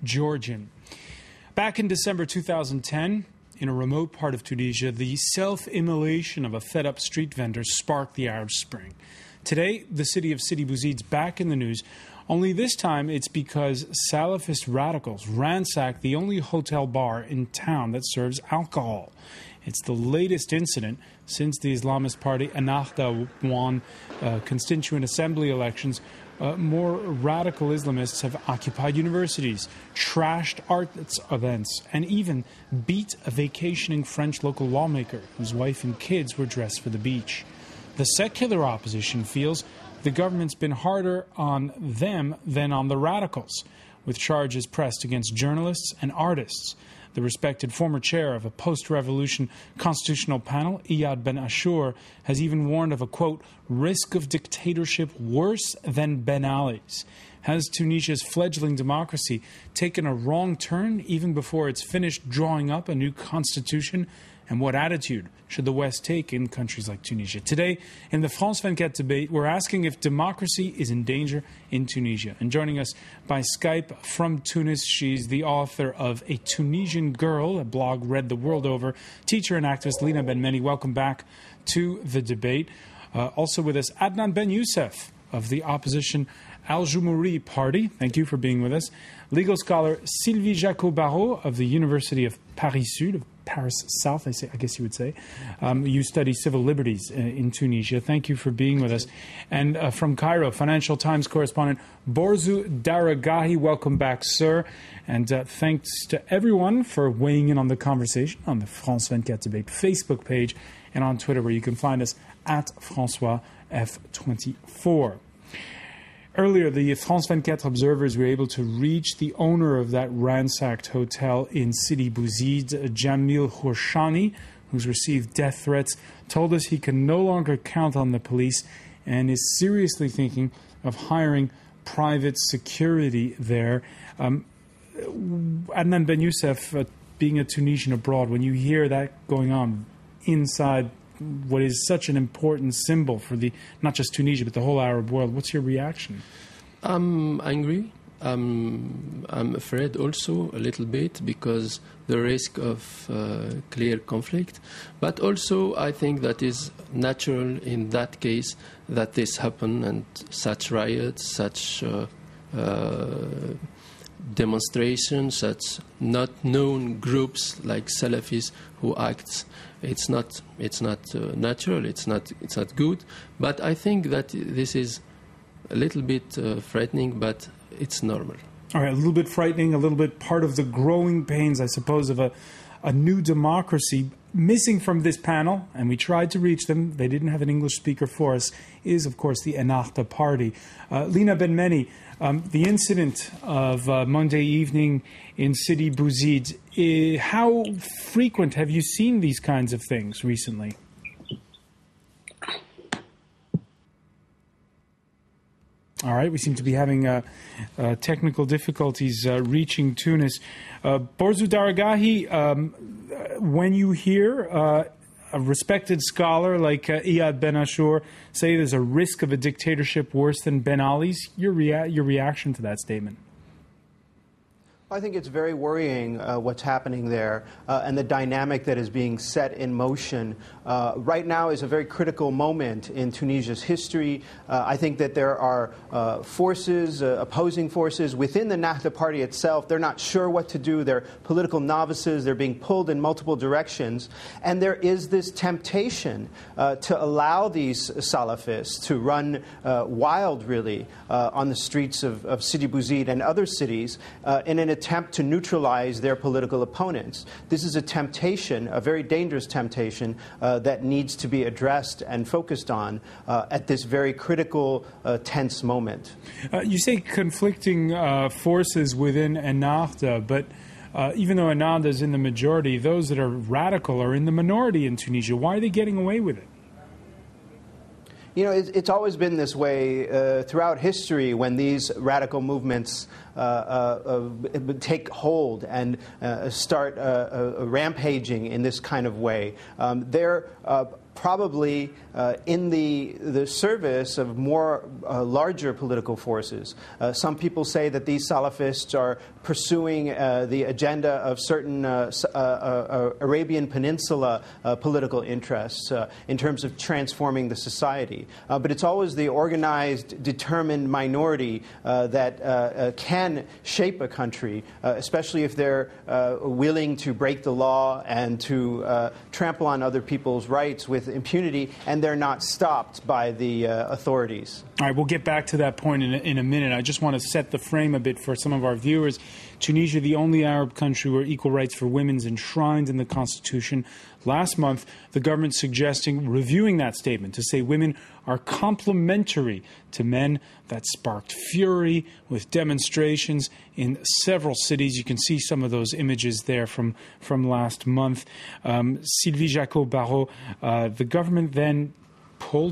Georgian. Back in December 2010, in a remote part of Tunisia, the self-immolation of a fed-up street vendor sparked the Arab Spring. Today, the city of Sidi Bouzid's back in the news, only this time it's because Salafist radicals ransacked the only hotel bar in town that serves alcohol. It's the latest incident since the Islamist party Ennahda won constituent assembly elections. More radical Islamists have occupied universities, trashed arts events, and even beat a vacationing French local lawmaker whose wife and kids were dressed for the beach. The secular opposition feels the government's been harder on them than on the radicals, with charges pressed against journalists and artists. The respected former chair of a post-revolution constitutional panel, Lina BEN MHENNI, has even warned of a, quote, risk of dictatorship worse than Ben Ali's. Has Tunisia's fledgling democracy taken a wrong turn even before it's finished drawing up a new constitution? And what attitude should the West take in countries like Tunisia? Today, in the France 24 debate, we're asking if democracy is in danger in Tunisia. And joining us by Skype from Tunis, she's the author of A Tunisian Girl, a blog read the world over, teacher and activist Lina BEN MHENNI. Welcome back to the debate. Also with us, Adnane Ben YOUCEF of the opposition Aljoumhouri party. Thank you for being with us. Legal scholar Sylvie JACQUOT-BARRAULT of the Université of Paris-Sud, of Paris South, I guess you would say. You study civil liberties in Tunisia. Thank you for being with us. And from Cairo, Financial Times correspondent Borzou DARAGAHI. Welcome back, sir. And thanks to everyone for weighing in on the conversation on the France 24 debate Facebook page and on Twitter, where you can find us at François F24. Earlier, the France 24 observers were able to reach the owner of that ransacked hotel in Sidi Bouzid, Jamil Khorshani, who's received death threats, told us he can no longer count on the police and is seriously thinking of hiring private security there. Adnane Ben YOUCEF, being a Tunisian abroad, when you hear that going on inside what is such an important symbol for the not just Tunisia but the whole Arab world, what's your reaction? I'm angry. I'm afraid also a little bit because the risk of clear conflict, but also I think that is natural in that case that this happen and such riots, such demonstrations, such not known groups like Salafists who acts. It's not natural. It's not good. But I think that this is a little bit frightening, but it's normal. All right, a little bit frightening, a little bit part of the growing pains, I suppose, of a new democracy. Missing from this panel, and we tried to reach them, they didn't have an English speaker for us, is, of course, the Ennahda party. Lina BEN MHENNI, the incident of Monday evening in Sidi Bouzid, how frequent have you seen these kinds of things recently? All right, we seem to be having technical difficulties reaching Tunis. Borzou DARAGAHI, when you hear a respected scholar like Lina BEN MHENNI say there's a risk of a dictatorship worse than Ben Ali's, your reaction to that statement? I think it's very worrying what's happening there and the dynamic that is being set in motion. Right now is a very critical moment in Tunisia's history. I think that there are forces, opposing forces within the Ennahda party itself. They're not sure what to do. They're political novices. They're being pulled in multiple directions. And there is this temptation to allow these Salafists to run wild, really, on the streets of Sidi Bouzid and other cities in an attempt to neutralize their political opponents. This is a temptation, a very dangerous temptation, that needs to be addressed and focused on at this very critical, tense moment. You say conflicting forces within Ennahda, but even though Ennahda is in the majority, those that are radical are in the minority in Tunisia. Why are they getting away with it? You know, it's always been this way throughout history when these radical movements take hold and start rampaging in this kind of way. They're probably in the service of more larger political forces. Some people say that these Salafists are pursuing the agenda of certain Arabian Peninsula political interests in terms of transforming the society. But it's always the organized, determined minority that can shape a country, especially if they're willing to break the law and to trample on other people's rights with impunity, and they're not stopped by the authorities. All right, we'll get back to that point in a minute. I just want to set the frame a bit for some of our viewers. Tunisia, the only Arab country where equal rights for women is enshrined in the Constitution. Last month, the government suggesting reviewing that statement to say women are complementary to men. That sparked fury with demonstrations in several cities. You can see some of those images there from last month. Sylvie, JACQUOT-BARRAULT, the government then pulled